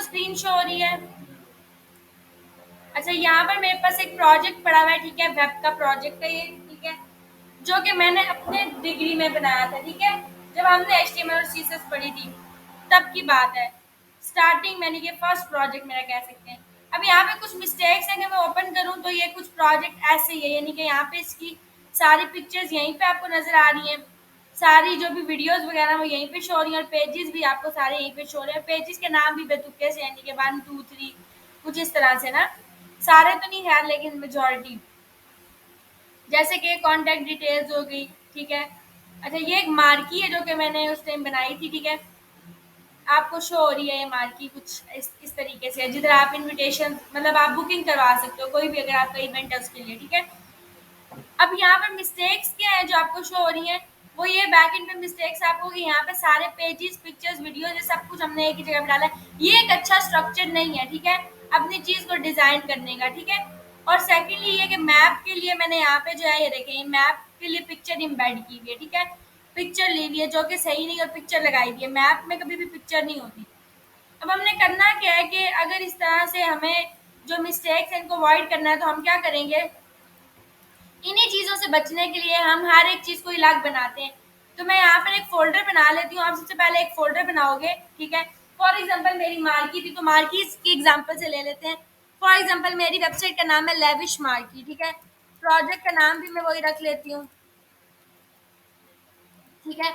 Screen show हो रही है? अच्छा, यहाँ पर मेरे पास एक प्रोजेक्ट पड़ा हुआ है, ठीक है, वेब का प्रोजेक्ट है ये, ठीक है, जो कि मैंने अपने डिग्री में बनाया था, ठीक है, जब हमने HTML और CSS पढ़ी थी तब की बात है, स्टार्टिंग मैंने ये फर्स्ट प्रोजेक्ट मेरा कह सकते हैं। अब यहाँ पे कुछ मिस्टेक्स हैं कि मैं ओपन करूँ तो ये कुछ प्रोजेक्ट ऐसे ही है, यानी कि यहाँ पे इसकी सारी पिक्चर्स यहीं पे आपको नजर आ रही हैं, सारी जो भी वीडियोस वगैरह वो यहीं पे शो हो रही हैं, और पेजेस भी आपको सारे यहीं पे शो हो रहे हैं। पेजेस के नाम भी बेतुके से, यानी कि 1 2 3 कुछ इस तरह से ना, सारे तो नहीं खैर लेकिन मेजॉरिटी, जैसे कि कॉन्टैक्ट डिटेल्स हो गई, ठीक है। अच्छा, ये एक मार्की है जो कि मैंने उस टाइम बनाई थी, ठीक है, आपको शो हो रही है ये मार्की कुछ इस तरीके से, जिधर आप इनविटेशन मतलब आप बुकिंग करवा सकते हो कोई भी अगर आपका इवेंट है उसके लिए, ठीक है। अब यहाँ पर मिस्टेक्स क्या है जो आपको शो हो रही हैं, वो ये बैक एंड पे मिस्टेक्स आपको कि यहाँ पे सारे पेजेस पिक्चर्स वीडियोस ये सब कुछ हमने एक ही जगह पे डाला है, ये एक अच्छा स्ट्रक्चर नहीं है, ठीक है, अपनी चीज को डिजाइन करने का, ठीक है। और सेकेंडली ये कि मैप के लिए मैंने यहाँ पे जो है ये देखें, मैप के लिए पिक्चर इम्बेड की हुई है, ठीक है, पिक्चर ली हुई है जो कि सही नहीं, और पिक्चर लगाई हुई है, मैप में कभी भी पिक्चर नहीं होती। अब हमने करना क्या है कि अगर इस तरह से हमें जो मिस्टेक्स हैं इनको अवॉइड करना है तो हम क्या करेंगे, इन्हीं चीज़ों से बचने के लिए हम हर एक चीज़ को अलग बनाते हैं। तो मैं यहाँ पर एक फ़ोल्डर बना लेती हूँ, आप सबसे पहले एक फ़ोल्डर बनाओगे, ठीक है। फॉर एग्जांपल मेरी मार्की थी तो मार्की की एग्जांपल से ले लेते हैं। फॉर एग्जांपल मेरी वेबसाइट का नाम है लेविश मार्की, ठीक है, प्रोजेक्ट का नाम भी मैं वही रख लेती हूँ, ठीक है।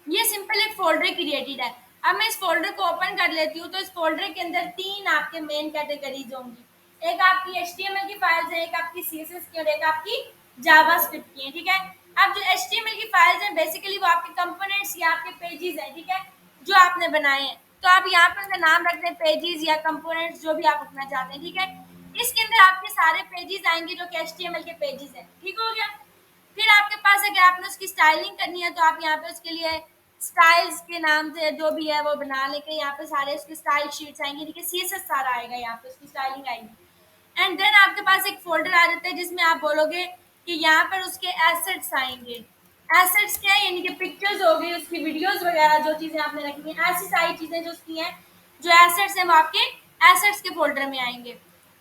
ये सिंपल एक फ़ोल्डर क्रिएटेड है। अब मैं इस फ़ोल्डर को ओपन कर लेती हूँ तो इस फ़ोल्डर के अंदर 3 आपके मेन कैटेगरीज़ होंगी। एक आपकी HTML की फाइल्स है, एक आपकी CSS की और एक आपकी जावास्क्रिप्ट की है, ठीक है। अब जो HTML की फाइल्स हैं बेसिकली वो आपके कंपोनेंट्स या आपके पेजेस हैं, ठीक है, जो आपने बनाए हैं। तो आप यहाँ पर उनका नाम रख दें पेजेस या कंपोनेंट्स जो भी आप रखना चाहते हैं, ठीक है। इसके अंदर आपके सारे पेजेस आएंगे जो कि HTML के पेजेस हैं, ठीक हो गया। फिर आपके पास अगर आपने उसकी स्टाइलिंग करनी है तो आप यहाँ पे उसके लिए स्टाइल्स के नाम से जो भी है वो बना लेके यहाँ पे सारे उसके स्टाइल शीट्स आएंगे, ठीक है, CSS सारा आएगा, यहाँ पे उसकी स्टाइलिंग आएगी। एंड देन आपके पास एक फोल्डर आ जाता है जिसमें आप बोलोगे कि यहाँ पर उसके एसेट्स आएंगे। एसेट्स क्या है, यानी कि पिक्चर्स हो गई, उसकी वीडियोस वगैरह जो चीज़ें आपने रखी हैं, ऐसी सारी चीज़ें जो उसकी हैं, जो एसेट्स हैं वो आपके एसेट्स के फोल्डर में आएंगे।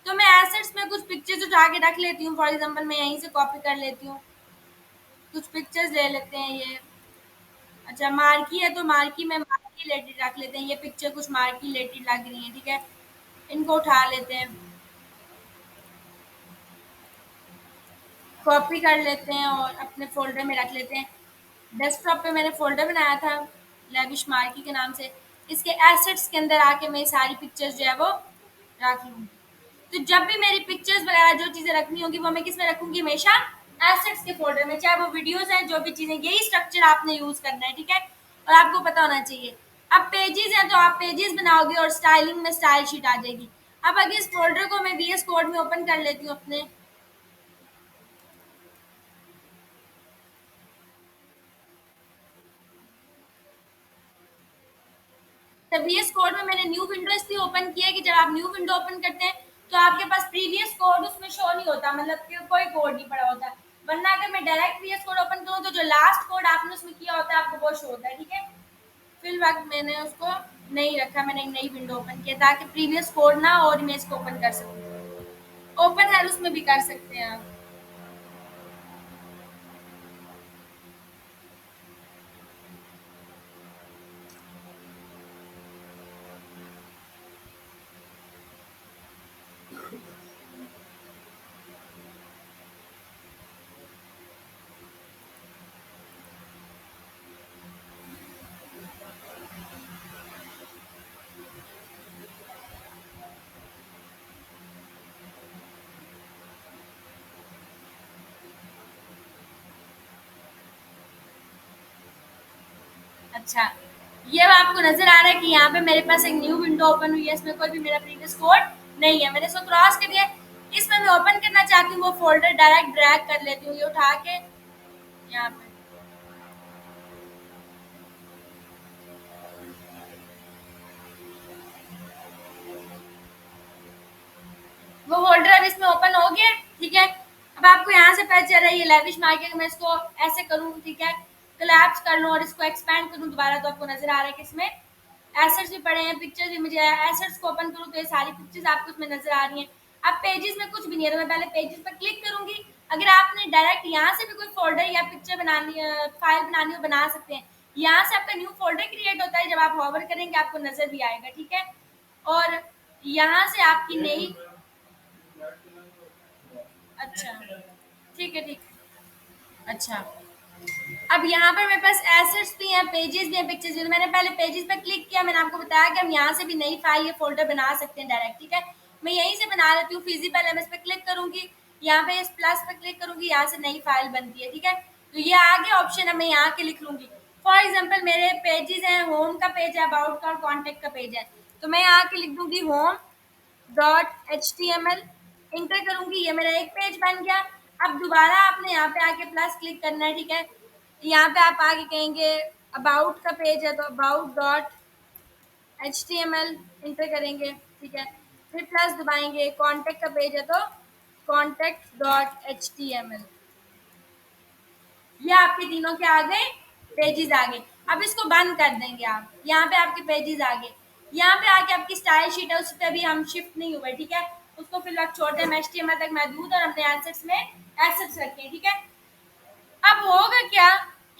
तो मैं एसेट्स में कुछ पिक्चर्स उठा के रख लेती हूँ, फॉर एग्जाम्पल मैं यहीं से कॉपी कर लेती हूँ, कुछ पिक्चर्स ले लेते हैं ये। अच्छा, मार्की है तो मार्की में मार्की रिलेटेड रख लेते हैं, ये पिक्चर कुछ मार्की रिलेटेड लग रही है, ठीक है, इनको उठा लेते हैं, कॉपी कर लेते हैं और अपने फ़ोल्डर में रख लेते हैं। डेस्कटॉप पे मैंने फ़ोल्डर बनाया था लेविश मार्की के नाम से, इसके एसेट्स के अंदर आके मैं सारी पिक्चर्स जो है वो रख लूँगी। तो जब भी मेरी पिक्चर्स वगैरह जो चीज़ें रखनी होंगी वो मैं किस में रखूँगी, हमेशा एसेट्स के फ़ोल्डर में, चाहे वो वीडियोज़ हैं जो भी चीज़ें, यही स्ट्रक्चर आपने यूज़ करना है, ठीक है, और आपको पता होना चाहिए। अब पेजेस हैं तो आप पेजेस बनाओगे और स्टाइलिंग में स्टाइल शीट आ जाएगी। अब अगर इस फ़ोल्डर को मैं VS कोड में ओपन कर लेती हूँ अपने, तो VS कोड में मैंने न्यू विंडो इसलिए ओपन किया है कि जब आप न्यू विंडो ओपन करते हैं तो आपके पास प्रीवियस कोड उसमें शो नहीं होता, मतलब कि कोई कोड नहीं पड़ा होता। वरना अगर मैं डायरेक्ट VS कोड ओपन करूँ तो जो लास्ट कोड आपने उसमें किया होता है आपको वो शो होता है, ठीक है। फिलहाल मैंने उसको नहीं रखा, मैंने एक नई विंडो ओपन किया ताकि प्रीवियस कोड ना और मैं इसको ओपन कर सकूँ। ओपन है उसमें भी कर सकते हैं आप। अच्छा, ये अब आपको नजर आ रहा है कि यहाँ पे मेरे पास एक न्यू विंडो ओपन हुई है, इसमें कोई भी मेरा प्रीवियस कोड नहीं है, मैंने इसको क्रॉस कर दिया। इसमें मैं ओपन करना चाहती हूँ वो फोल्डर डायरेक्ट ड्रैग कर लेती हूँ, ये उठा के यहाँ पे वो फोल्डर अब इसमें ओपन हो गया, ठीक है। अब आपको यहाँ से पता चल रहा है ये लेविश मार्केट, मैं इसको ऐसे करूँ, ठीक है, कोलैप्स कर लूँ और इसको एक्सपैंड करूँ दोबारा तो आपको नजर आ रहा है कि इसमें एसेट्स भी पड़े हैं, पिक्चर्स भी। मुझे एसेट्स को ओपन करूँ तो ये सारी पिक्चर्स आपको उसमें नजर आ रही हैं। अब पेजेस में कुछ भी नहीं है, तो मैं पहले पेजेस पर क्लिक करूंगी। अगर आपने डायरेक्ट यहाँ से भी कोई फोल्डर या पिक्चर बनानी, फाइल बनानी हो, बना सकते हैं। यहाँ से आपका न्यू फोल्डर क्रिएट होता है, जब आप होवर करेंगे आपको नजर भी आएगा, ठीक है। और यहाँ से आपकी नई, अच्छा ठीक है, ठीक है, अच्छा। अब यहाँ पर मेरे पास एसेट्स भी हैं, पेजेस भी हैं, पिक्चर्स भी हैं। तो मैंने पहले पेजेस पर क्लिक किया, मैंने आपको बताया कि हम यहाँ से भी नई फाइल या फोल्डर बना सकते हैं डायरेक्ट, ठीक है। मैं यहीं से बना लेती हूँ, फिजिबल एमएस पे क्लिक करूंगी, यहाँ पे इस प्लस पे क्लिक करूंगी, यहाँ से नई फाइल बनती है, ठीक है। तो ये आगे ऑप्शन है, मैं यहाँ के लिख लूंगी। फॉर एग्जाम्पल मेरे पेजेस हैं, होम का पेज है, अबाउट का और कॉन्टेक्ट का पेज है। तो मैं यहाँ के लिख दूंगी home dot H T M L, enter करूंगी, ये मेरा एक पेज बन गया। अब दोबारा आपने यहाँ पे आके प्लस क्लिक करना है, ठीक है। यहाँ पे आप आगे कहेंगे अबाउट का पेज है, तो about dot H T M L enter करेंगे, ठीक है। फिर प्लस दबाएंगे, कॉन्टेक्ट का पेज है तो contact dot H T M L. ये आपके तीनों के आ गए, पेजेस आ गए। अब इसको बंद कर देंगे आप, यहाँ पे आपके पेजेस आ गए। यहाँ पे आके आपकी स्टाइल शीट है, उस पर अभी हम शिफ्ट नहीं हुए, ठीक है। उसको फिलहाल छोड़ते हैं, HTML तक महदूद और अपने एसेट्स में एसेट्स रखें, ठीक है। अब होगा क्या,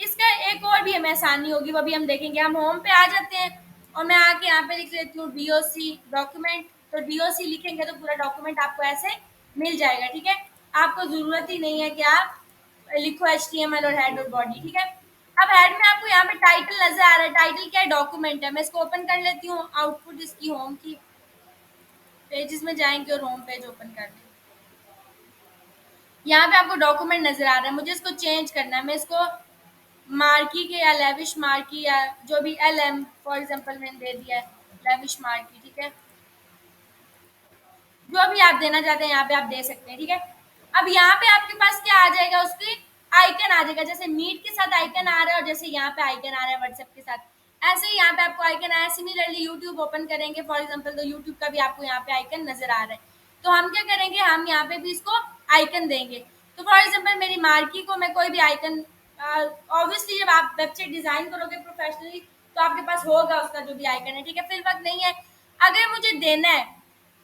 इसका एक और भी हमें आसानी होगी, वो भी हम देखेंगे। हम होम पे आ जाते हैं और मैं आके यहाँ पे लिख लेती हूँ डीओसी डॉक्यूमेंट। तो डीओसी लिखेंगे तो पूरा डॉक्यूमेंट आपको ऐसे मिल जाएगा, ठीक है। आपको जरूरत ही नहीं है कि आप लिखो HTML और हेड और बॉडी, ठीक है। अब हेड में आपको यहाँ पे टाइटल नजर आ रहा है, टाइटल क्या है, डॉक्यूमेंट है। मैं इसको ओपन कर लेती हूँ, आउटपुट इसकी होम की, पेजेस में जाएंगे और होम पेज ओपन कर लेंगे। यहाँ पे आपको डॉक्यूमेंट नजर आ रहा है, मुझे इसको चेंज करना है। मैं इसको मार्की के या लेविश मार्की या जो भी LM फॉर एग्जांपल मैंने दे दिया है, लेविश मार्की, ठीक है। जो भी आप देना चाहते हैं यहाँ पे आप दे सकते हैं, ठीक है। अब यहाँ पे आपके पास क्या आ जाएगा, उसकी आइकन आ जाएगा। जैसे मीट के साथ आइकन आ रहा है और जैसे यहाँ पे आइकन आ रहा है व्हाट्सएप के साथ, ऐसे ही यहाँ पे आपको आइकन आया। सिमिलरली यूट्यूब ओपन करेंगे फॉर एग्जाम्पल, तो यूट्यूब का भी आपको यहाँ पे आइकन नजर आ रहा है। तो हम क्या करेंगे, हम यहाँ पे भी इसको आइकन देंगे। तो फॉर एग्जाम्पल मेरी मार्की को मैं कोई भी आइकन, ऑब्वियसली जब आप वेबसाइट डिजाइन करोगे प्रोफेशनली तो आपके पास होगा उसका जो भी आइकन है, ठीक है। फिर वक्त नहीं है, अगर मुझे देना है।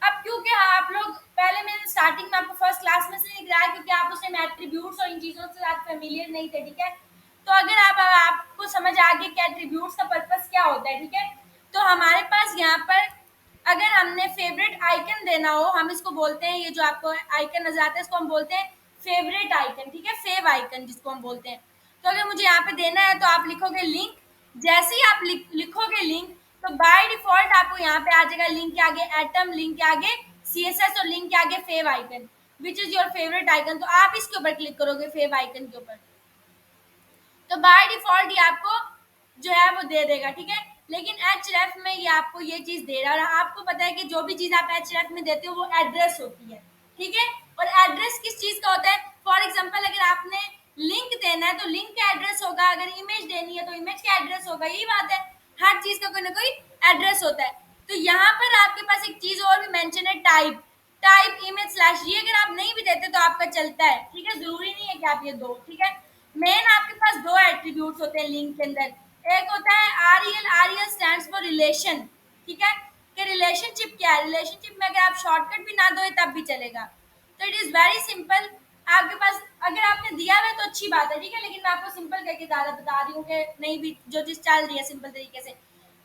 अब क्योंकि आप लोग पहले, मैंने स्टार्टिंग में आपको फर्स्ट क्लास में से नहीं कराया, क्योंकि आप उसमें एट्रीब्यूट्स और इन चीज़ों से साथ फेमिलियर नहीं थे, ठीक है। तो अगर आपको समझ आ गया कि एट्रीब्यूट्स का पर्पस क्या होता है, ठीक है। तो हमारे पास यहाँ पर अगर हमने फेवरेट आइकन देना हो, हम इसको बोलते हैं, ये जो आपको आइकन नजर आता है इसको हम बोलते हैं फेवरेट आइकन, ठीक है, फेव आइकन जिसको हम बोलते हैं। तो अगर मुझे यहाँ पे देना है तो आप लिखोगे लिंक। जैसे ही आप लिखोगे लिंक, तो बाय डिफॉल्ट आपको यहाँ पे आ जाएगा लिंक के आगे एटम, लिंक के आगे CSS और लिंक के आगे fav icon, which is your favourite icon. तो आप इसके ऊपर क्लिक करोगे फेव आइकन के ऊपर, तो बाय डिफॉल्ट ये आपको जो है वो दे देगा, ठीक है। लेकिन Href में ये आपको ये चीज दे रहा है, और आपको पता है कि जो भी चीज आप Href में देते हो वो एड्रेस होती है, ठीक है। और एड्रेस किस चीज का होता है, फॉर एग्जाम्पल अगर आपने लिंक देना है तो लिंक का एड्रेस होगा, अगर इमेज देनी है तो इमेज का एड्रेस होगा। यही बात है, हर चीज का कोई ना कोई एड्रेस होता है। तो यहाँ पर आपके पास एक चीज और भी मेंशन है, टाइप। टाइप इमेज स्लैश, ये अगर आप नहीं भी देते तो आपका चलता है, ठीक है। जरूरी नहीं है कि आप ये दो, ठीक है। मेन आपके पास दो एट्रीब्यूट्स होते हैं लिंक के अंदर। एक होता है REL, REL stands for relation, ठीक है। कि रिलेशनशिप क्या है, रिलेशनशिप में अगर आप शॉर्टकट भी ना दो तब भी चलेगा। तो इट इज वेरी सिंपल। आपके पास अगर आपने दिया हुआ है तो अच्छी बात है, ठीक है। लेकिन मैं आपको सिंपल करके ज्यादा बता रही हूँ कि नहीं भी जो चीज चल रही है सिंपल तरीके से।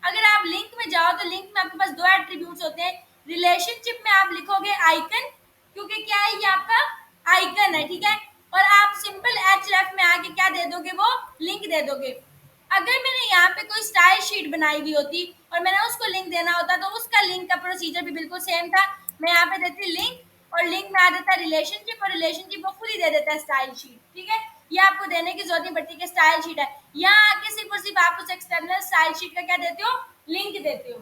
अगर आप लिंक में जाओ तो लिंक में आपके पास दो एट्रीब्यूट्स होते हैं। रिलेशनशिप में आप लिखोगे आइकन, क्योंकि क्या है, ये आपका आइकन है, ठीक है। और आप सिंपल Href में आके क्या दे दोगे, वो लिंक दे दोगे। अगर मैंने यहाँ पे कोई स्टाइल शीट बनाई हुई होती और मैंने उसको लिंक देना होता तो उसका लिंक का प्रोसीजर भी बिल्कुल सेम था। मैं यहाँ पे देती लिंक और लिंक में आ देता रिलेशनशिप, और रिलेशनशिप वो खुद ही दे देता है स्टाइल शीट, ठीक है। ये आपको देने की जरूरत नहीं पड़ती कि स्टाइल शीट है। यहाँ आके सिर्फ और सिर्फ आप उस एक्सटर्नल स्टाइल शीट का क्या देते हो, लिंक देते हो।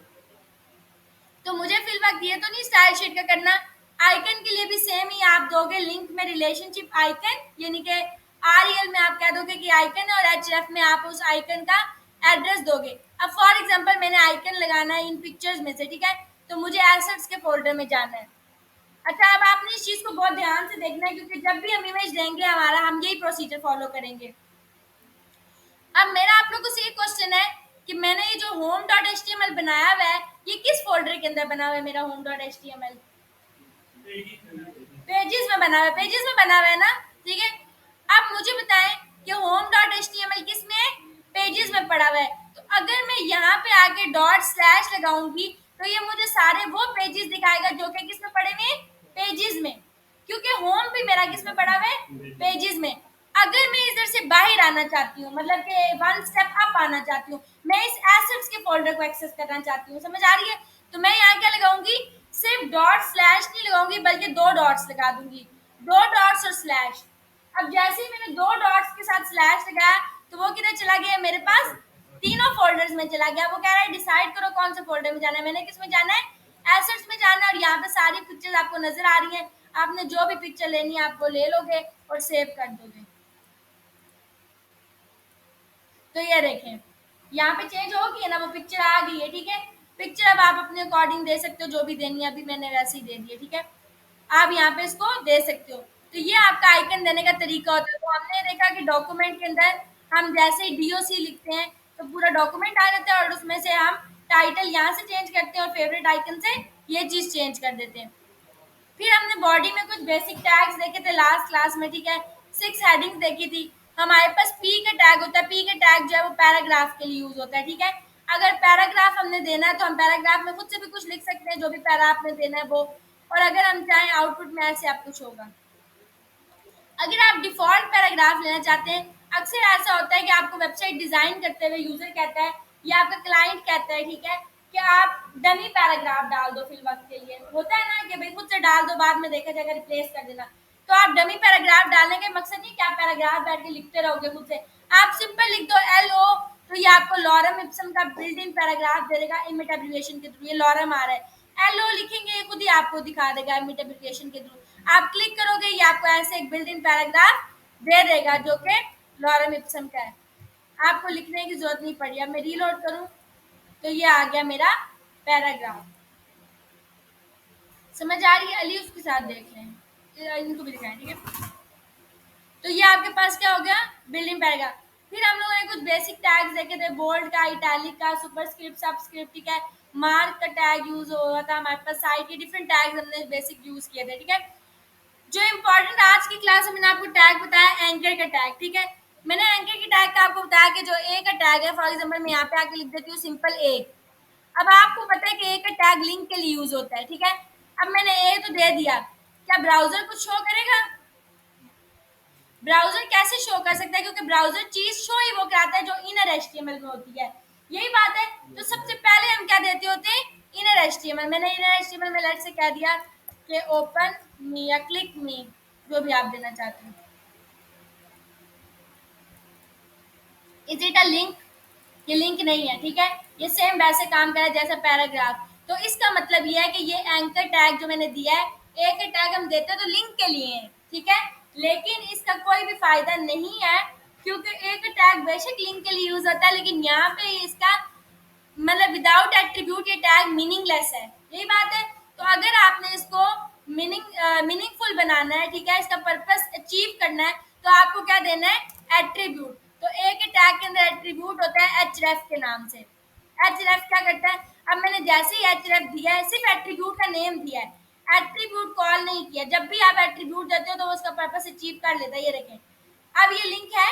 तो मुझे फिल वक्त ये तो नहीं स्टाइल शीट का करना। आइकन के लिए भी सेम ही आप दोगे लिंक में रिलेशनशिप आइकन, यानी कि REL में आप कह दोगे कि आइकन है, और Href में आप उस आइकन का एड्रेस दोगे। अब फॉर एग्जांपल मैंने आइकन लगाना है इन पिक्चर्स में से, ठीक है। तो मुझे एसेट्स के फोल्डर में जाना है। अच्छा, अब आपने इस चीज को बहुत ध्यान से देखना है, क्योंकि जब भी हम इमेज देंगे हमारा हम यही प्रोसीजर फॉलो करेंगे। अब मेरा आप लोगों से एक क्वेश्चन है कि मैंने ये जो home.html बनाया हुआ है ये किस फोल्डर के अंदर बना हुआ है मेरा home.html, पेजेस में बना हुआ है, पेजेस में बना हुआ है ना, ठीक है। अब मुझे बताएं कि home.html किस में है, पेजेस में पड़ा हुआ है। तो अगर मैं यहाँ पे आके डॉट स्लैश लगाऊंगी तो ये मुझे सारे वो पेजेस दिखाएगा जो कि किस में पड़े हुए हैं, पेजेस में, क्योंकि होम भी मेरा किस में पड़ा हुआ है, पेजेस में। अगर मैं इधर से बाहर आना चाहती हूँ, मतलब कि वन स्टेप अप आना चाहती हूँ, मैं इस एसेट्स के फोल्डर को एक्सेस करना चाहती हूँ, समझ आ रही है, तो मैं यहाँ क्या लगाऊंगी, सिर्फ डॉट स्लैश नहीं लगाऊंगी बल्कि दो डॉट्स लगा दूंगी, दो डॉट्स और स्लैश। अब जैसे ही मैंने दो डॉट्स के साथ स्लैश लगाया तो वो किधर चला गया, मेरे पास तीनों फोल्डर्स में चला गया। वो कह रहा है डिसाइड करो कौन से फोल्डर में जाना है, मैंने किस में जाना है, एसेट्स में जाना है। और यहाँ पे सारी पिक्चर्स आपको नजर आ रही हैं, आपने जो भी पिक्चर लेनी है आप वो ले लोगे और सेव कर दोगे। तो ये देखें यहाँ पे चेंज हो गई है ना, वो पिक्चर आ गई है, ठीक है। पिक्चर अब आप अपने अकॉर्डिंग दे सकते हो, जो भी देनी है, अभी मैंने वैसे ही दे दी है, ठीक है। आप यहाँ पे इसको दे सकते हो। तो ये आपका आइकन देने का तरीका होता है। तो हमने देखा कि डॉक्यूमेंट के अंदर हम जैसे ही डीओसी लिखते हैं तो पूरा डॉक्यूमेंट आ जाता है और उसमें से हम टाइटल यहाँ से चेंज करते हैं और फेवरेट आइकन से ये चीज़ चेंज कर देते हैं। फिर हमने बॉडी में कुछ बेसिक टैग्स देखे थे लास्ट क्लास में, ठीक है। 6 हेडिंग्स देखी थी। हमारे पास पी का टैग होता है, पी का टैग जो है वो पैराग्राफ के लिए यूज होता है, ठीक है। अगर पैराग्राफ हमने देना है तो हम पैराग्राफ में खुद से भी कुछ लिख सकते हैं, जो भी पैरा आपने देना है वो। और अगर हम चाहें आउटपुट में ऐसे आप कुछ होगा। अगर आप डिफॉल्ट पैराग्राफ लेना चाहते हैं, अक्सर ऐसा होता है कि आपको वेबसाइट डिजाइन करते हुए यूजर कहता है या आपका क्लाइंट कहता है, ठीक है, कि आप डमी पैराग्राफ डाल दो फिल वक्त के लिए। होता है ना कि भाई खुद से डाल दो, बाद में देखा जाएगा, रिप्लेस कर देना। तो आप डमी पैराग्राफ डालने का मकसद नहीं कि आप पैराग्राफ बैठ के लिखते रहोगे खुद से, आप सिंपल लिख दो LO, तो ये आपको लॉरम इप्सम का बिल्ट इन पैराग्राफ दे देगा इमिट एब्रिविएशन के थ्रू। ये लॉरम आ रहा है, LO लिखेंगे ये खुद ही आपको दिखा देगा इमिट एब्रिविएशन के थ्रू। आप क्लिक करोगे ये आपको ऐसे एक बिल्ट इन पैराग्राफ दे देगा जो कि लॉरम इप्सम का है, आपको लिखने की जरूरत नहीं पड़ी। अब मैं रीलोड करूं तो ये आ गया मेरा पैराग्राफ। समझ आ रही है, अली उसके साथ देख लें, इनको भी दिखाएं, ठीक है। तो ये आपके पास क्या हो गया, बिल्डिंग पैराग्राफ। फिर हम लोगों ने कुछ बेसिक टैग्स देखे थे, बोल्ड का, इटैलिक का, सुपरस्क्रिप्ट, सबस्क्रिप्ट, ठीक है। मार्क का टैग यूज हुआ था हमारे पास, साइट के डिफरेंट टैग्स हमने बेसिक यूज किए थे, ठीक है। जो इम्पोर्टेंट आज की क्लास में मैंने आपको टैग बताया, एंकर का टैग, ठीक है। मैंने एंकर की टैग का आपको बताया कि जो ए का टैग है, फॉर एग्जांपल मैं यहाँ पे आके लिख देती हूँ सिंपल ए। अब आपको पता है कि ए का टैग लिंक के लिए यूज होता है, ठीक है। अब मैंने ए तो दे दिया, क्या ब्राउजर कुछ शो करेगा, ब्राउजर कैसे शो कर सकता है, क्योंकि ब्राउजर चीज शो ही वो कराता है जो इनर एचटीएमएल में होती है, यही बात है। तो सबसे पहले हम क्या देते होते हैं, इनर एचटीएमएल। मैंने इनर एचटीएमएल में लेट से कह दिया कि ओपन मी या क्लिक मी, जो भी आप देना चाहते हैं। इज इट अ लिंक, ये लिंक नहीं है, ठीक है। ये सेम वैसे काम करे जैसा पैराग्राफ। तो इसका मतलब ये है कि ये एंकर टैग जो मैंने दिया है, एक टैग हम देते हैं तो लिंक के लिए है, ठीक है। लेकिन इसका कोई भी फायदा नहीं है, क्योंकि एक टैग बेशक लिंक के लिए यूज होता है, लेकिन यहाँ पे इसका मतलब विदाउट एट्रीब्यूट ये टैग मीनिंगलेस है, यही बात है। तो अगर आपने इसको मीनिंगफुल बनाना है, ठीक है, इसका पर्पस अचीव करना है, तो आपको क्या देना है, एट्रीब्यूट। तो एक टैग के अंदर एट्रीब्यूट होता है href के नाम से। href क्या करता है, अब मैंने जैसे ही href दिया है, सिर्फ एट्रीब्यूट का नेम दिया है, एट्रीब्यूट कॉल नहीं किया। जब भी आप एट्रीब्यूट देते हो तो वो उसका पर्पस अचीव कर लेता है, ये देखें। अब ये लिंक है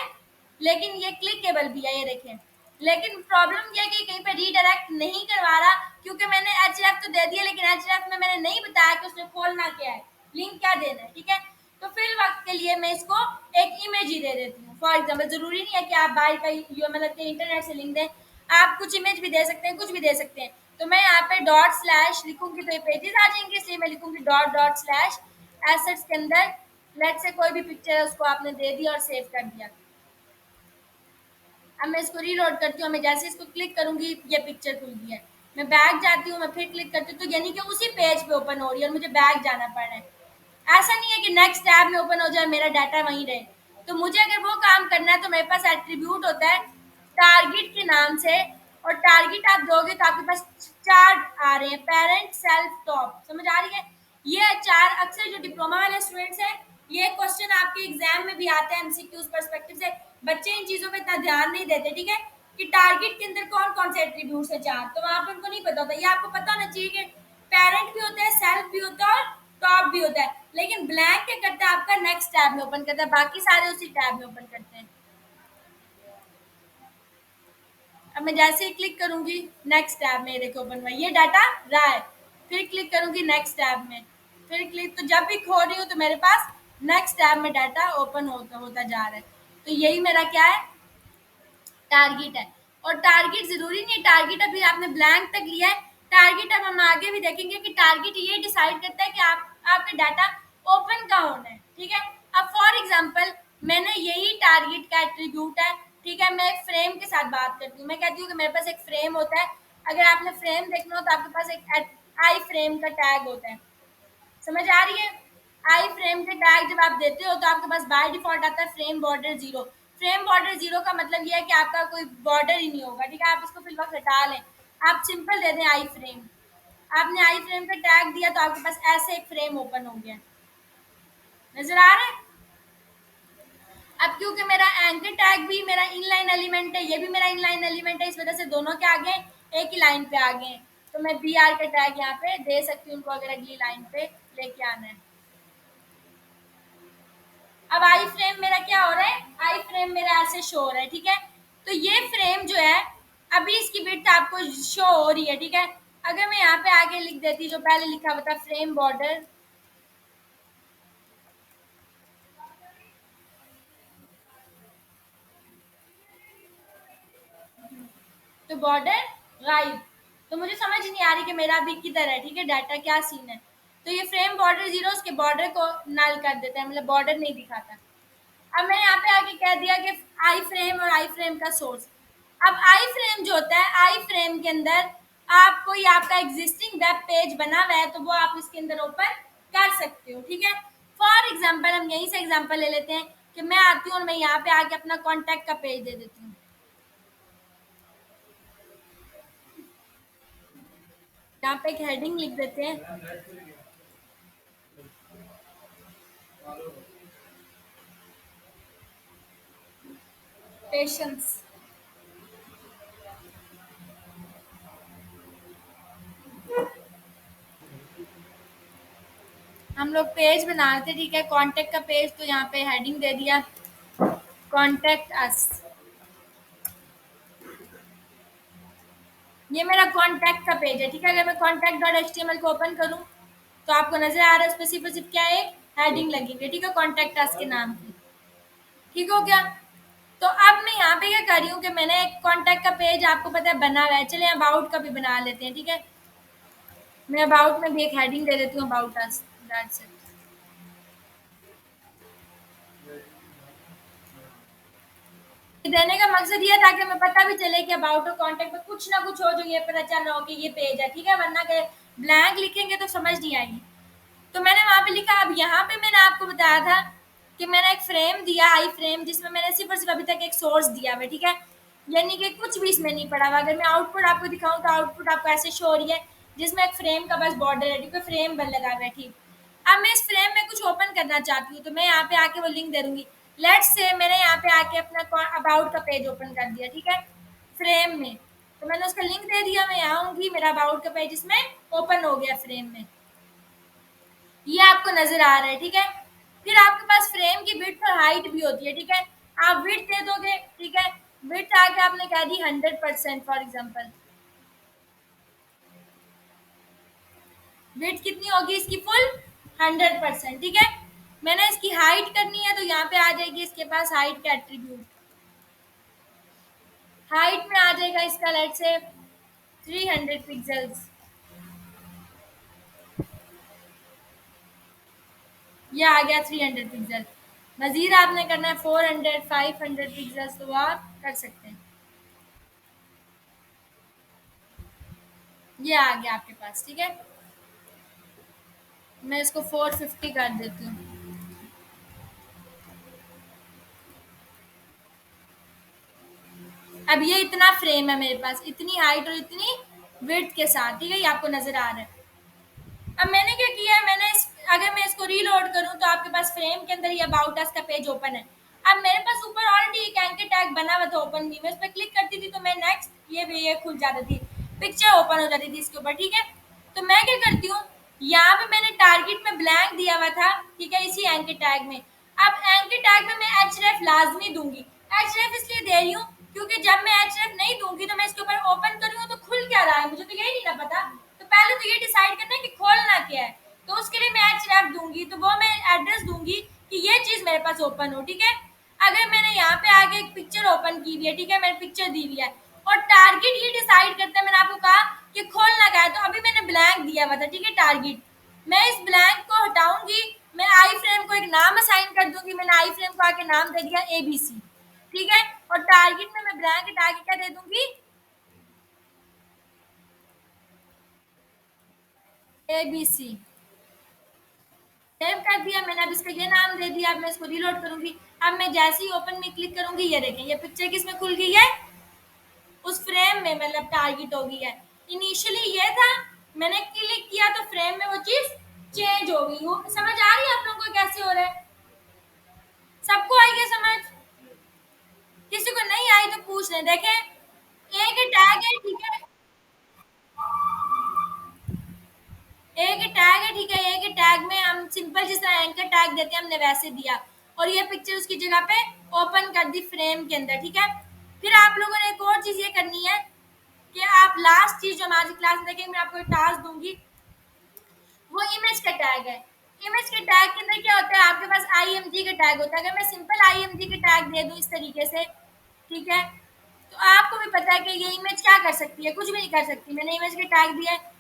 लेकिन ये क्लिकेबल भी है, ये देखें। लेकिन प्रॉब्लम ये है कि कहीं पे रीडायरेक्ट नहीं करवा रहा, क्योंकि मैंने href तो दे दिया, लेकिन href में मैंने नहीं बताया कि उसने खोलना क्या है, लिंक क्या देना है, ठीक है। तो फिर वक्त के लिए मैं इसको एक इमेज ही दे देती हूँ। फॉर एग्जाम्पल, जरूरी नहीं है कि आप बाहर का मतलब कि इंटरनेट से लिंक दें, आप कुछ इमेज भी दे सकते हैं, कुछ भी दे सकते हैं। तो मैं यहाँ पे डॉट स्लैश लिखूंगी तो ये पेजेस आ जाएंगे, इसलिए मैं लिखूंगी डॉट डॉट स्लैश एसेट्स के अंदर लेट से कोई भी पिक्चर है उसको आपने दे दिया और सेव कर दिया। अब मैं इसको रीलोड करती हूँ, मैं जैसे इसको क्लिक करूंगी ये पिक्चर खुल गई है। मैं बैक जाती हूँ, मैं फिर क्लिक करती हूँ, तो यानी कि उसी पेज पे ओपन हो रही है और मुझे बैक जाना पड़ रहा है। ऐसा नहीं है कि नेक्स्ट टैब में ओपन हो जाए, मेरा डाटा वहीं रहे। तो मुझे अगर वो काम करना है तो मेरे पास एट्रीब्यूट होता है टारगेट के नाम से, और टारगेट आप दोगे तो आपके पास 4 आ रहे हैं, पेरेंट, सेल्फ, टॉप। समझ आ रही है, ये 4 अक्सर जो डिप्लोमा वाले स्टूडेंट्स हैं, ये क्वेश्चन आपके एग्जाम में भी आते हैं एमसीक्यूज पर्सपेक्टिव से। बच्चे इन चीजों पे इतना ध्यान नहीं देते, ठीक है। कि टारगेट के अंदर कौन कौन से एट्रीब्यूट्स है चार, तो वहां पर उनको नहीं पता होता। ये आपको पता होना चाहिए कि पेरेंट भी होता है, सेल्फ भी होता है और टॉप भी होता है। लेकिन ब्लैंक क्या करता है, आपका नेक्स्ट टैब में ओपन करता है, बाकी सारे उसी टैब में ओपन करते हैं। अब मैं जैसे ही क्लिक करूंगी नेक्स्ट टैब में, देखो ओपन हुआ, ये डाटा रहा है। फिर क्लिक करूंगी नेक्स्ट टैब में, फिर क्लिक, तो जब भी खो रही हूँ तो मेरे पास नेक्स्ट टैब में डाटा ओपन होता होता जा रहा है। तो यही मेरा क्या है, टारगेट है। और टारगेट जरूरी नहीं है, टारगेट अभी आपने ब्लैंक तक लिया है, टारगेट अब हम आगे भी देखेंगे कि टारगेट ये डिसाइड करता है कि आपका डाटा ओपन कहाँ होना है, ठीक है। अब फॉर एग्जांपल मैंने यही टारगेट का एट्रीब्यूट है, ठीक है। मैं एक फ्रेम के साथ बात करती हूँ, मैं कहती हूँ कि मेरे पास एक फ्रेम होता है। अगर आपने फ्रेम देखना हो तो आपके पास एक आई फ्रेम का टैग होता है, समझ आ रही है। आई फ्रेम के टैग जब आप देते हो तो आपके पास बाय डिफॉल्ट आता है frame border zero. Frame border zero का मतलब ये है कि आपका कोई बॉर्डर ही नहीं होगा, ठीक है। आप इसको फिल वक्त हटा लें, आप सिंपल दे दें आई फ्रेम। आपने आई फ्रेम का टैग दिया तो आपके पास ऐसे एक फ्रेम ओपन हो गया, नजर आ रहा है। अब क्योंकि मेरा एंकर टैग भी मेरा इनलाइन एलिमेंट है, ये भी मेरा इनलाइन एलिमेंट है, इस वजह से दोनों के आगे एक ही लाइन पे आ गए। तो मैं बी आर का टैग यहाँ पे दे सकती हूँ उनको, अगर अगली लाइन पे लेके आना है। अब आई फ्रेम मेरा क्या हो रहा है, आई फ्रेम मेरा ऐसे शो हो रहा है, ठीक है। तो ये फ्रेम जो है अभी इसकी विड्थ आपको शो हो रही है, ठीक है। अगर मैं यहाँ पे आगे लिख देती जो पहले लिखा हुआ था फ्रेम बॉर्डर, तो बॉर्डर गायब, तो मुझे समझ नहीं आ रही कि मेरा अभी किधर है, ठीक है, डाटा क्या सीन है। तो ये फ्रेम बॉर्डर जीरो उसके बॉर्डर को नल कर देता है, मतलब बॉर्डर नहीं दिखाता। अब मैंने यहाँ पे आके कह दिया कि आई फ्रेम और आई फ्रेम का सोर्स। अब आई फ्रेम जो होता है, आई फ्रेम के अंदर आप कोई आपका एग्जिस्टिंग वेब पेज बना हुआ है तो वो आप इसके अंदर ओपन कर सकते हो, ठीक है। फॉर एग्जाम्पल हम यहीं से एग्जाम्पल ले लेते हैं कि मैं आती हूँ और मैं यहाँ पे आके अपना कॉन्टैक्ट का पेज दे देती हूँ। यहाँ पे एक हेडिंग लिख देते हैं, पेशेंस। हम लोग पेज बना रहे थे, ठीक है, कॉन्टैक्ट का पेज, तो यहाँ पे हेडिंग दे दिया कॉन्टैक्ट अस। ये मेरा कॉन्टैक्ट का पेज है, ठीक है। अगर मैं contact dot H T M L को ओपन करूँ तो आपको नजर आ रहा है उस पर सिर्फ क्या है, हेडिंग लगी है, ठीक है, कॉन्टैक्ट अस के नाम की। ठीक हो गया। तो अब मैं यहाँ पे क्या कर रही हूँ कि मैंने एक कॉन्टैक्ट का पेज आपको पता है बना हुआ है, चलिए अबाउट का भी बना लेते हैं, ठीक है। मैं अबाउट में भी एक हेडिंग दे देती हूँ, अबाउट अस, दैट्स इट। देने का मकसद ये था कि हमें पता भी चले कि अबाउट और कॉन्टैक्ट में कुछ ना कुछ हो जो ये पता चल रहा हो कि ये पेज है, ठीक है, वरना के ब्लैंक लिखेंगे तो समझ नहीं आएगी। तो मैंने वहां पे लिखा। अब यहाँ पे मैंने आपको बताया था कि मैंने एक फ्रेम दिया, आई फ्रेम, जिसमें मैंने सिर्फ और सिर्फ अभी तक एक सोर्स दिया हुआ, ठीक है, यानी कि कुछ भी इसमें नहीं पड़ा हुआ। अगर मैं आउटपुट आपको दिखाऊं तो आउटपुट आपको ऐसे शो हो रही है, जिसमें एक फ्रेम का बस बॉर्डर है, ठीक है, फ्रेम बन लगा हुआ है, ठीक। अब मैं इस फ्रेम में कुछ ओपन करना चाहती हूँ तो मैं यहाँ पे आके वो लिंक दे दूंगी। लेट्स से मैंने यहाँ पे आके अपना अबाउट का पेज ओपन कर दिया, ठीक है, फ्रेम में। तो मैंने उसका लिंक दे दिया, मैं यहाँ आऊंगी, मेरा अबाउट का पेज इसमें ओपन हो गया फ्रेम में, ये आपको नजर आ रहा है, ठीक है। फिर आपके पास फ्रेम की विड्थ और हाइट भी होती है, ठीक है। आप विड्थ दे दोगे, ठीक है, विड्थ आके आपने कह दी 100%, फॉर एग्जांपल विड्थ कितनी होगी इसकी, फुल 100%, ठीक है। मैंने इसकी हाइट करनी है तो यहाँ पे आ जाएगी इसके पास हाइट का एट्रीब्यूट। हाइट में आ जाएगा इसका लेट से 300 पिक्सल्स, ये आ गया 300 पिक्सल। मजीद आपने करना है 400 500 पिक्सल्स तो आप कर सकते हैं। ये आ गया आपके पास, ठीक है। मैं इसको 450 कर देती हूँ। अब ये इतना फ्रेम है मेरे पास, इतनी हाइट और इतनी विड्थ के साथ, ठीक है, ये आपको नजर आ रहा है। अब मैंने क्या किया है, अगर मैं इसको रीलोड करूं तो आपके पास फ्रेम के अंदर ये अबाउट अस का पेज ओपन है। अब मेरे पास ऊपर ऑलरेडी एक एंकर टैग बना हुआ था ओपन मी, मैं उस पर क्लिक करती थी तो मैं नेक्स्ट ये खुल जाती थी, पिक्चर ओपन हो जाती थी इसके ऊपर, ठीक है। तो मैं क्या करती हूँ, यहाँ पे मैंने टारगेट में ब्लैंक दिया हुआ था, ठीक है, इसी एंकर टैग में। अब एंकर टैग में मैं एच लाजमी दूंगी। एच इसलिए दे रही हूँ क्योंकि जब मैं एच नहीं दूंगी तो मैं इसके ऊपर ओपन करूँगा तो खुल क्या रहा है, मुझे तो यही नहीं ना पता। तो पहले तो ये डिसाइड करना है कि खोलना क्या है, तो उसके लिए मैं एच दूंगी, तो वो मैं एड्रेस दूंगी कि ये चीज मेरे पास ओपन हो, ठीक है। अगर मैंने यहाँ पे आगे एक पिक्चर ओपन की हुई है, ठीक है, मैंने पिक्चर दी हुई है और टारगेट ये डिसाइड करता है, मैंने आपको कहा कि खोलना क्या है, तो अभी मैंने ब्लैंक दिया हुआ था, ठीक है, टारगेट। मैं इस ब्लैंक को हटाऊंगी, मैं आई फ्रेम को एक नाम असाइन कर दूंगी, मैंने आई फ्रेम को आके नाम दे दिया ABC, ठीक है। और टारगेट में मैं ब्लैंक हटा के क्या दे दूंगी, ABC। सेव कर दिया मैंने, अब इसका ये नाम दे दिया। अब मैं इसको रीलोड करूंगी, अब मैं जैसे ही ओपन में क्लिक करूंगी, ये देखें ये पिक्चर किसमें खुल गई है, उस फ्रेम में, मतलब टारगेट हो गई है। इनिशियली ये था, मैंने क्लिक किया तो फ्रेम में वो चीज चेंज हो गई। हो समझ आ रही है आप लोगों को कैसे हो रहा है, सबको आई है समझ, किसी को नहीं आई तो पूछ लें। देखें एक टैग है, ठीक है, एक टैग है, ठीक है, एक टैग में हम सिंपल जिस तरह एंकर टैग देते हैं हमने वैसे दिया, और ये पिक्चर उसकी जगह पे ओपन कर दी फ्रेम के अंदर, ठीक है। फिर आप लोगों ने एक और चीज ये करनी है कि आप लास्ट चीज जो हमारी क्लास में देखेंगे, मैं आपको एक टास्क दूंगी, वो इमेज का टैग है। इमेज के टैग के अंदर क्या होता है, आपके पास IMG का टैग होता है। अगर मैं सिंपल IMG का टैग दे दूं इस तरीके से, ठीक है, तो आपको भी पता है कि ये इमेज क्या कर सकती है, कुछ भी नहीं कर सकती। मैंने इमेज का टैग दिया है,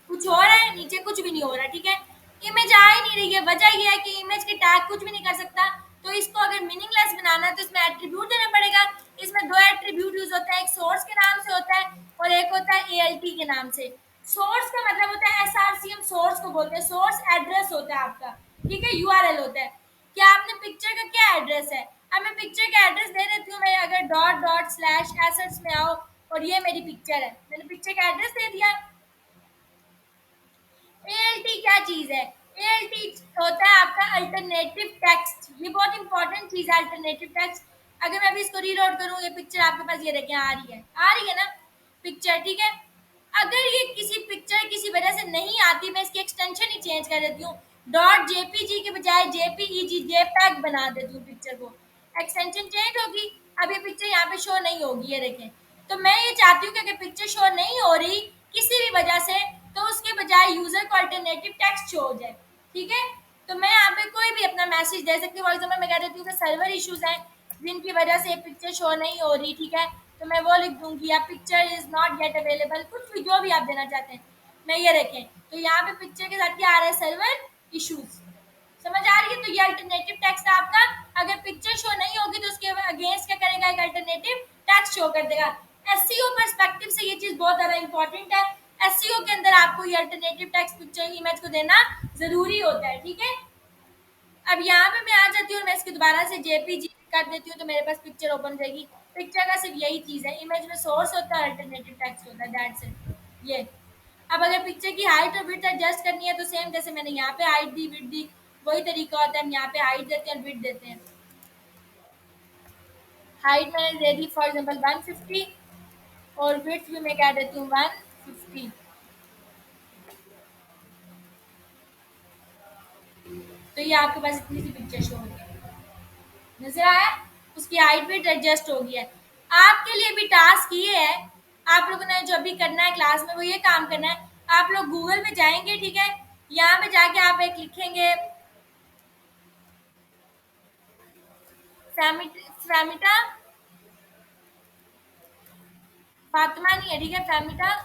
कुछ हो रहा है नीचे, कुछ भी नहीं हो रहा, ठीक है। इमेज आ ही नहीं रही है, वजह ये है कि इमेज के टैग कुछ भी नहीं कर सकता। तो इसको अगर मीनिंगलेस बनाना है तो इसमें एट्रीब्यूट देना पड़ेगा। इसमें दो एट्रीब्यूट यूज होता है, एक सोर्स के नाम से होता है और एक होता है ALT के नाम से। सोर्स का मतलब होता है SRC, हम सोर्स को बोलते हैं, सोर्स एड्रेस होता है आपका, ठीक है, URL होता है कि आपने पिक्चर का क्या एड्रेस है। अब मैं पिक्चर का एड्रेस दे देती हूँ, मैं अगर डॉट डॉट स्लैश एसेट्स में आओ और ये मेरी पिक्चर है, मैंने पिक्चर का एड्रेस दे दिया। ALT क्या चीज है, ALT होता है आपका अल्टरनेटिव टेक्स्ट। ये बहुत इंपॉर्टेंट चीज है, अल्टरनेटिव टेक्स्ट। अगर मैं अभी इसको रीलोड करूँ, ये पिक्चर आपके पास ये देखें आ रही है ना पिक्चर, ठीक है। अगर ये किसी पिक्चर किसी वजह से नहीं आती, मैं इसकी एक्सटेंशन ही चेंज कर देती हूँ, .jpg के बजाय JPEG JPEG बना देती हूँ पिक्चर को, एक्सटेंशन चेंज होगी। अब ये पिक्चर यहाँ पे शो नहीं होगी, ये देखें। तो मैं ये चाहती हूँ कि अगर पिक्चर शो नहीं हो रही किसी भी वजह से, तो उसके बजाय यूजर को अल्टरनेटिव टेक्स्ट शो हो जाए, ठीक है। तो मैं यहाँ पे कोई भी अपना मैसेज दे सकती हूँ। फॉर एग्जाम्पल मैं कह देती हूँ कि सर्वर इश्यूज हैं जिनकी वजह से पिक्चर शो नहीं हो रही, ठीक है, तो मैं वो लिख दूंगी, या picture is not yet available, कुछ भी जो भी आप देना चाहते हैं। मैं ये रखें, तो यहाँ पे पिक्चर के साथ क्या आ रहा है, सर्वर इश्यूज। समझ आ रही है, तो ये अल्टरनेटिव टेक्स्ट आपका, अगर पिक्चर शो नहीं होगी तो उसके अगेंस्ट क्या करेगा, एक अल्टरनेटिव टेक्स्ट शो कर देगा। एसईओ पर्सपेक्टिव से ये चीज बहुत ज्यादा इंपॉर्टेंट है। एसईओ के अंदर आपको ये अल्टरनेटिव टेक्स्ट पिक्चर इमेज को देना जरूरी होता है, ठीक है। अब यहाँ पे मैं आ जाती हूँ, मैं इसकी दोबारा से JPG कर देती हूँ तो मेरे पास पिक्चर ओपन हो जाएगी। पिक्चर का सिर्फ यही चीज है, इमेज में सोर्स होता है, अल्टरनेटिव टेक्स्ट होता है, दैट्स इट। ये अब अगर पिक्चर की हाइट और विड्थ एडजस्ट करनी है तो सेम जैसे मैंने यहाँ पे हाइट दी, विड्थ दी, वही तरीका होता है। हम यहाँ पे हाइट देते हैं और विड्थ देते हैं। हाइट मैंने दे दी फॉर एग्जाम्पल 150 और विड्थ भी मैं क्या देती हूँ 150। तो ये आपके पास इतनी सी पिक्चर शो होगी, नजर आया, उसकी हाइट भी एडजस्ट हो गई है। आपके लिए भी टास्क ये है, आप लोगों ने जो भी करना है क्लास में वो ये काम करना है। आप लोग गूगल में जाएंगे, ठीक है, यहाँ पे जाके आप एक लिखेंगे फैमिटा, फातिमा नहीं है, ठीक है, फैमिटा,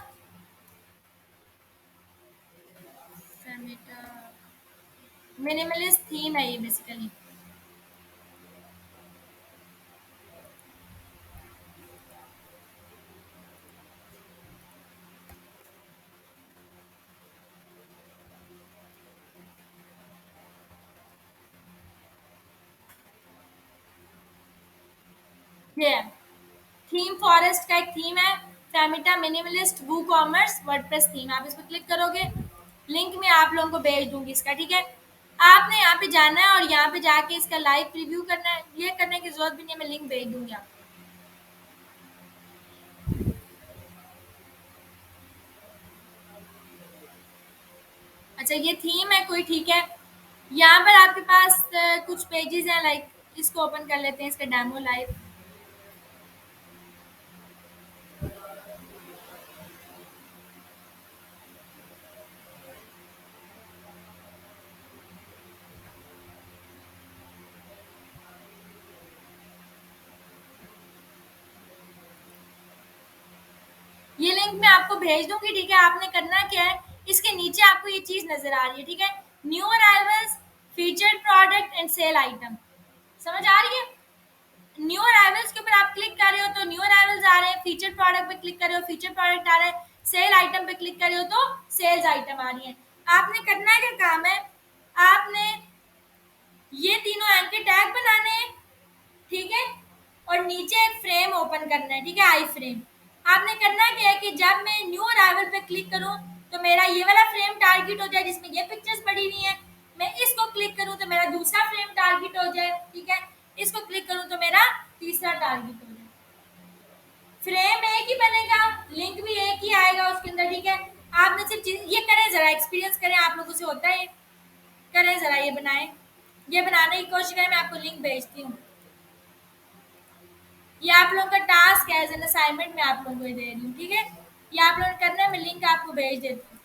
फैमिटा मिनिमलिस्ट थीम है ये बेसिकली। ये है थीम, फॉरेस्ट का एक थीम है, फैमिटा मिनिमलिस्ट वू कॉमर्स वर्डप्रेस थीम। आप इस पर क्लिक करोगे, लिंक में आप लोगों को भेज दूंगी इसका, ठीक है। आपने यहाँ पे जाना है और यहाँ पे जाके इसका लाइव रिव्यू करना है, ये करने की जरूरत भी नहीं है, मैं लिंक भेज दूंगी आपको। अच्छा ये थीम है कोई, ठीक है। यहाँ पर आपके पास कुछ पेजेस हैं, लाइक इसको ओपन कर लेते हैं, इसका डेमो लाइव। ये लिंक मैं आपको भेज दूंगी, ठीक है। आपने करना क्या है, इसके नीचे आपको ये चीज नजर आ रही है, ठीक है। New arrivals, featured product and sale item, समझ आ रही है। न्यू अराइवल्स के ऊपर आप क्लिक कर रहे हो तो न्यू अराइवल्स आ रहे हैं, फीचर प्रोडक्ट पे क्लिक कर रहे हो फीचर प्रोडक्ट आ रहा है, सेल आइटम पे क्लिक कर रहे हो तो सेल्स आइटम आ रही है। आपने करना है क्या काम है, आपने ये तीनों एंकर टैग बनाने हैं, ठीक है। और नीचे एक फ्रेम ओपन करना है, ठीक है, आई फ्रेम। आपने करना क्या है कि जब मैं न्यू अराइवल पे क्लिक करूं तो मेरा ये वाला फ्रेम टारगेट हो जाए जिसमें ये पिक्चर्स पड़ी हुई हैं। मैं इसको क्लिक करूं तो मेरा दूसरा फ्रेम टारगेट हो जाए, ठीक है। इसको क्लिक करूं तो मेरा तीसरा टारगेट हो जाए। फ्रेम एक ही बनेगा, लिंक भी एक ही आएगा उसके अंदर, ठीक है। आपने सिर्फ ये करें, जरा एक्सपीरियंस करें, आप लोगों से होता है, करें जरा, ये बनाएं, ये बनाने की कोशिश करें। मैं आपको लिंक भेजती हूँ, ये आप लोगों का टास्क है, एज एन असाइनमेंट मैं आप लोगों को दे रही हूँ, ठीक है। ये आप लोगों ने करना है, मैं लिंक आपको भेज देती हूँ।